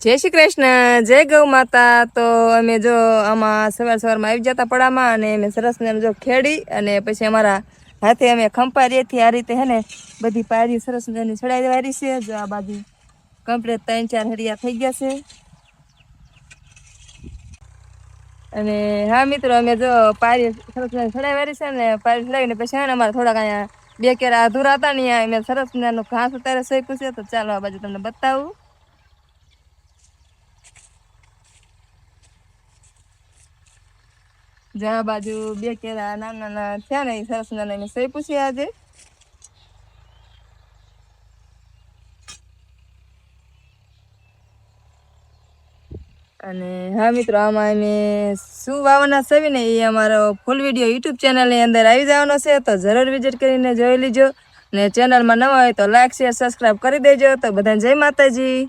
जय श्री कृष्ण जय गौ माता। तो अमे जो आमा सवार सवार में આવી જતા પડામાં અને અમે સરસ ને જો ખેડી અને પછી અમારા હાથે અમે ખંપારીએથી આ રીતે હે ને બધી પારી સરસ ને છડાઈ દેવાની છે। જો આ બાજુ કમ્પ્લીટ 3-4 હરિયા થઈ ગયા છે। અને હા મિત્રો અમે જો પારી સરસ ને છડાઈ છે ને પારી છડાવીને પછી હે ને અમારા થોડા કાયા બે કેરા અધૂરા હતા ને અમે સરસ ને ઘાસ ઉતારે સોંપ્યું છે। તો ચાલો આ બાજુ તમને બતાવું। જ્યાં બાજુ બે કેરા નાના નાના થયા ને સરસ નાના એને સોંપ્યું છે આજે। અને હા મિત્રો આમાં અમે શું વાવવાના છે ને એ અમારો ફૂલ વિડીયો યુટ્યુબ ચેનલની અંદર આવી જવાનો છે। તો જરૂર વિઝિટ કરીને જોઈ લીજો ને ચેનલમાં નવા હોય તો લાઈક શેર સબસ્ક્રાઈબ કરી દેજો। તો બધાને જય માતાજી।